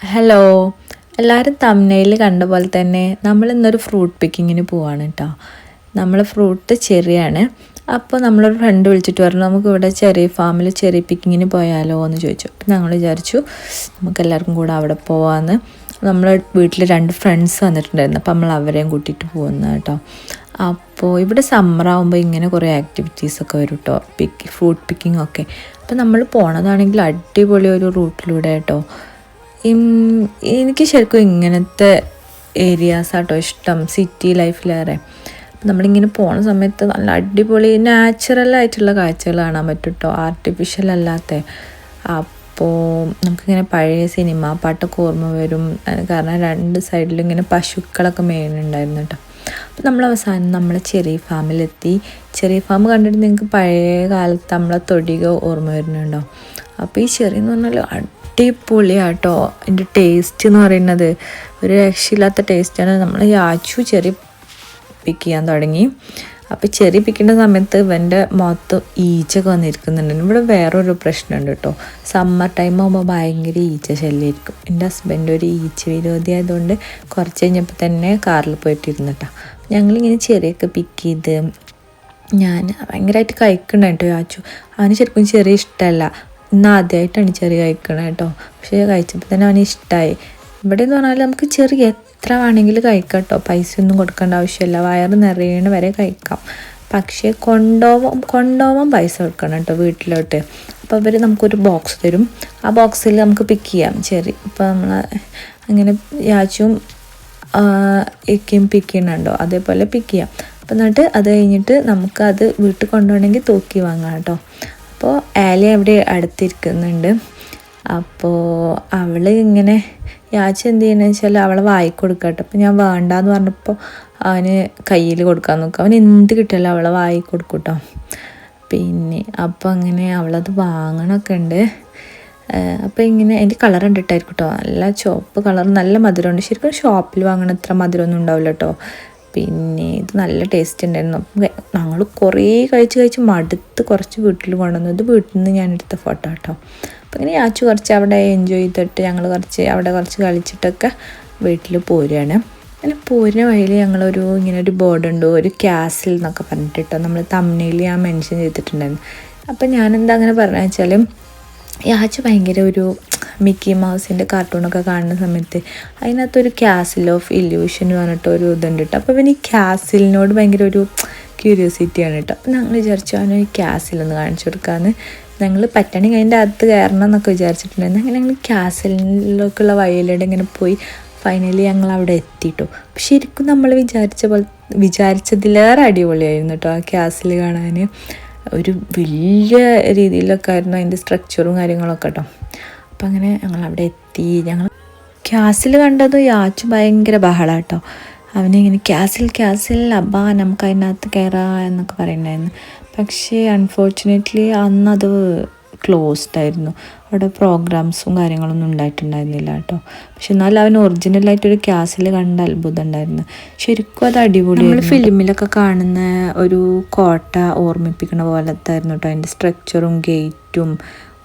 Hello, എല്ലാവരും thumbnail കണ്ട പോലെ തന്നെ നമ്മളിന്നൊരു ഫ്രൂട്ട് പിക്കിങ്ങിന് പോവാണ് കേട്ടോ. നമ്മൾ ഫ്രൂട്ട് ചെറിയാണ്. അപ്പോൾ നമ്മളൊരു ഫ്രണ്ട് വിളിച്ചിട്ട് പറഞ്ഞു നമുക്കിവിടെ ചെറിയ ഫാമിൽ ചെറിയ പിക്കിങ്ങിന് പോയാലോ എന്ന് ചോദിച്ചു. അപ്പോൾ ഞങ്ങൾ വിചാരിച്ചു നമുക്കെല്ലാവർക്കും കൂടെ അവിടെ പോകാമെന്ന്. നമ്മളെ വീട്ടിൽ 2 ഫ്രണ്ട്സ് വന്നിട്ടുണ്ടായിരുന്നു. അപ്പോൾ നമ്മൾ അവരെയും കൂട്ടിയിട്ട് പോകുന്ന കേട്ടോ. അപ്പോൾ ഇവിടെ സമ്മറാകുമ്പോൾ ഇങ്ങനെ കുറേ ആക്ടിവിറ്റീസൊക്കെ വരും കേട്ടോ, ഫ്രൂട്ട് പിക്കിംഗ് ഒക്കെ. അപ്പോൾ നമ്മൾ പോണതാണെങ്കിൽ അടിപൊളി ഒരു റൂട്ടിലൂടെ കേട്ടോ. എനിക്ക് ശരിക്കും ഇങ്ങനത്തെ ഏരിയാസാട്ടോ ഇഷ്ടം, സിറ്റി ലൈഫിലേറെ. നമ്മളിങ്ങനെ പോണ സമയത്ത് നല്ല അടിപൊളി നാച്ചുറലായിട്ടുള്ള കാഴ്ചകൾ കാണാൻ പറ്റും കേട്ടോ, ആർട്ടിഫിഷ്യൽ അല്ലാത്ത. അപ്പോൾ നമുക്കിങ്ങനെ പഴയ സിനിമ പാട്ടൊക്കെ ഓർമ്മ വരും. കാരണം 2 സൈഡിലും ഇങ്ങനെ പശുക്കളൊക്കെ മേയുന്നുണ്ടായിരുന്നു കേട്ടോ. അപ്പോൾ നമ്മൾ അവസാനം നമ്മളെ ചെറിയ ഫാമിലെത്തി. ചെറിയ ഫാം കണ്ടിട്ട് നിങ്ങൾക്ക് പഴയ കാലത്ത് നമ്മളെ തൊടിക ഓർമ്മ വരുന്നുണ്ടോ? അപ്പോൾ ഈ ചെറിയ എന്ന് പറഞ്ഞാൽ അടിപൊളിയാട്ടോ. അതിൻ്റെ ടേസ്റ്റ് എന്ന് പറയുന്നത് ഒരു രക്ഷയില്ലാത്ത ടേസ്റ്റാണ്. നമ്മൾ യാച്ചു ചെറി പിക്ക് ചെയ്യാൻ തുടങ്ങി. അപ്പോൾ ചെറി പിക്കേണ്ട സമയത്ത് ഇവൻ്റെ മുഖത്ത് ഈച്ചൊക്കെ വന്നിരിക്കുന്നുണ്ട്. ഇവിടെ വേറൊരു പ്രശ്നമുണ്ട് കേട്ടോ, സമ്മർ ടൈം ആകുമ്പോൾ ഭയങ്കര ഈച്ച ശല്യമായിരിക്കും. എൻ്റെ ഹസ്ബൻഡ് ഒരു ഈച്ച വിരോധി ആയതുകൊണ്ട് കുറച്ച് കഴിഞ്ഞപ്പോൾ തന്നെ കാറിൽ പോയിട്ടിരുന്നിട്ടാ. ഞങ്ങളിങ്ങനെ ചെറിയൊക്കെ പിക്ക് ചെയ്ത് ഞാൻ ഭയങ്കരമായിട്ട് കഴിക്കണേട്ടോ. യാച്ചു അവന് ശരിക്കും ചെറിയ ഇഷ്ടമല്ല. ഇന്ന് ആദ്യമായിട്ടാണ് ചെറിയ കഴിക്കണം കേട്ടോ. പക്ഷേ കഴിച്ചപ്പോൾ തന്നെ അവന് ഇഷ്ടമായി. ഇവിടെ എന്ന് പറഞ്ഞാൽ നമുക്ക് ചെറിയ എത്ര വേണമെങ്കിലും കഴിക്കാം കേട്ടോ, പൈസ ഒന്നും കൊടുക്കേണ്ട ആവശ്യമില്ല. വയറ് നിറയണ വരെ കഴിക്കാം. പക്ഷേ കൊണ്ടുപോകാൻ പൈസ കൊടുക്കണം കേട്ടോ വീട്ടിലോട്ട്. അപ്പോൾ അവർ നമുക്കൊരു ബോക്സ് തരും. ആ ബോക്സിൽ നമുക്ക് പിക്ക് ചെയ്യാം ചെറി. അപ്പോൾ നമ്മൾ അങ്ങനെ യാച്ചും ഇക്കയും പിക്ക് ചെയ്യണുണ്ടോ അതേപോലെ പിക്ക് ചെയ്യാം. അപ്പോൾ എന്നിട്ട് അത് കഴിഞ്ഞിട്ട് നമുക്കത് വീട്ടിൽ കൊണ്ടുപോകണമെങ്കിൽ തൂക്കി വാങ്ങാം കേട്ടോ. അപ്പോൾ ആലി അവിടെ അടുത്തിരിക്കുന്നുണ്ട്. അപ്പോൾ അവൾ ഇങ്ങനെ യാച്ച എന്ത് ചെയ്യണമെന്ന് വെച്ചാൽ അവളെ വായി കൊടുക്കട്ടെ. അപ്പോൾ ഞാൻ വേണ്ടാന്ന് പറഞ്ഞപ്പോൾ അവന് കയ്യിൽ കൊടുക്കാൻ നോക്കും. അവൻ എന്ത് കിട്ടിയാലും അവളെ വായി കൊടുക്കും കേട്ടോ. പിന്നെ അപ്പോൾ അങ്ങനെ അവളത് വാങ്ങണമൊക്കെ ഉണ്ട്. അപ്പോൾ ഇങ്ങനെ അതിൻ്റെ കളർ കണ്ടിട്ടായിരിക്കും കേട്ടോ, നല്ല ചുവപ്പ് കളർ, നല്ല മധുരമുണ്ട്. ശരിക്കും ഷോപ്പിൽ വാങ്ങണ അത്ര മധുരമൊന്നും ഉണ്ടാവില്ല കേട്ടോ. പിന്നെ ഇത് നല്ല ടേസ്റ്റ് ഉണ്ടായിരുന്നു. ഞങ്ങൾ കുറേ കഴിച്ച് മടുത്ത് കുറച്ച് വീട്ടിൽ കൊണ്ടുവന്നു. ഇത് വീട്ടിൽ നിന്ന് ഞാനെടുത്ത ഫോട്ടോ കേട്ടോ. അപ്പം ഇങ്ങനെ യാച്ചു കുറച്ച് അവിടെ എൻജോയ് ചെയ്തിട്ട് ഞങ്ങൾ അവിടെ കുറച്ച് കളിച്ചിട്ടൊക്കെ വീട്ടിൽ പോരുകയാണ്. അങ്ങനെ പോരുന്ന വഴിയിൽ ഞങ്ങളൊരു ഇങ്ങനെ ഒരു ബോർഡുണ്ട്, ഒരു ക്യാസിൽ എന്നൊക്കെ പറഞ്ഞിട്ടോ, നമ്മൾ തംബ്നെയിൽ ഞാൻ മെൻഷൻ ചെയ്തിട്ടുണ്ടായിരുന്നു. അപ്പം ഞാനെന്താ അങ്ങനെ പറഞ്ഞതെന്ന് വെച്ചാൽ യാച്ചു ഭയങ്കര ഒരു മിക്കി മൗസിൻ്റെ കാർട്ടൂണൊക്കെ കാണുന്ന സമയത്ത് അതിനകത്തൊരു ക്യാസിൽ ഓഫ് ഇല്യൂഷൻ എന്ന് പറഞ്ഞിട്ട് ഒരു ഇതുണ്ട് കേട്ടോ. അപ്പോൾ പിന്നെ ഈ ക്യാസിലിനോട് ഭയങ്കര ഒരു ക്യൂരിയോസിറ്റിയാണ് കേട്ടോ. അപ്പോൾ ഞങ്ങൾ വിചാരിച്ചു അവന് ഈ ക്യാസിലൊന്ന് കാണിച്ചു കൊടുക്കാമെന്ന്. ഞങ്ങൾ പറ്റണമെങ്കിൽ അതിൻ്റെ അകത്ത് കയറണം എന്നൊക്കെ വിചാരിച്ചിട്ടുണ്ടായിരുന്നു. അങ്ങനെ ഞങ്ങൾ ക്യാസിലേക്കുള്ള വഴിയിലൂടെ ഇങ്ങനെ പോയി ഫൈനലി ഞങ്ങൾ അവിടെ എത്തിയിട്ടു. അപ്പോൾ ശരിക്കും നമ്മൾ വിചാരിച്ചതിലേറെ അടിപൊളിയായിരുന്നു കേട്ടോ ആ ക്യാസിൽ കാണാൻ. ഒരു വലിയ രീതിയിലൊക്കെ ആയിരുന്നു അതിൻ്റെ സ്ട്രക്ചറും കാര്യങ്ങളൊക്കെ കേട്ടോ. അപ്പം അങ്ങനെ ഞങ്ങൾ അവിടെ എത്തി. ഞങ്ങൾ ക്യാസിൽ കണ്ടത് യാച്ചു ഭയങ്കര ബഹളമാണ് കേട്ടോ. അവനിങ്ങനെ ക്യാസിൽ അബ്ബാ നമുക്ക് അതിനകത്ത് കയറാം എന്നൊക്കെ പറയുന്നുണ്ടായിരുന്നു. പക്ഷേ അൺഫോർച്ചുനേറ്റ്ലി അന്നത് ക്ലോസ്ഡ് ആയിരുന്നു. അവിടെ പ്രോഗ്രാംസും കാര്യങ്ങളൊന്നും ഉണ്ടായിട്ടുണ്ടായിരുന്നില്ല കേട്ടോ. പക്ഷെ എന്നാലും അവന് ഒറിജിനലായിട്ടൊരു ക്യാസിൽ കണ്ട അത്ഭുതം ഉണ്ടായിരുന്നു. ശരിക്കും അത് അടിപൊളി. നമ്മൾ ഫിലിമിലൊക്കെ കാണുന്ന ഒരു കോട്ട ഓർമ്മിപ്പിക്കുന്ന പോലത്തെ ആയിരുന്നു കേട്ടോ അതിൻ്റെ സ്ട്രക്ചറും ഗേറ്റും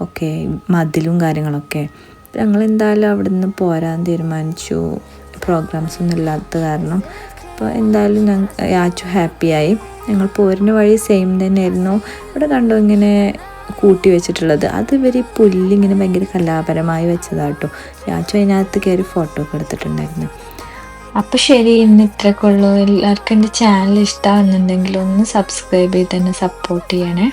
ഒക്കെ, മതിലും കാര്യങ്ങളൊക്കെ. ഞങ്ങൾ എന്തായാലും അവിടെ നിന്ന് പോരാൻ തീരുമാനിച്ചു, പ്രോഗ്രാംസ് ഒന്നും ഇല്ലാത്ത കാരണം. അപ്പോൾ എന്തായാലും യാച്ചു ഹാപ്പിയായി. ഞങ്ങൾ പോരുന്ന വഴി സെയിം തന്നെയായിരുന്നു. ഇവിടെ കണ്ടോ ഇങ്ങനെ കൂട്ടി വെച്ചിട്ടുള്ളത്, അത് ഇവർ പുല്ലിങ്ങനെ ഭയങ്കര കലാപരമായി വെച്ചതാട്ടോ. യാച്ചു അതിനകത്ത് കയറി ഫോട്ടോ ഒക്കെ എടുത്തിട്ടുണ്ടായിരുന്നു. അപ്പോൾ ശരി, ഇന്ന് ഇത്രയൊക്കെ ഉള്ളൂ. എല്ലാവർക്കും എൻ്റെ ചാനൽ ഇഷ്ടമാകുന്നുണ്ടെങ്കിൽ ഒന്ന് സബ്സ്ക്രൈബ് ചെയ്ത് തന്നെ സപ്പോർട്ട് ചെയ്യണേ.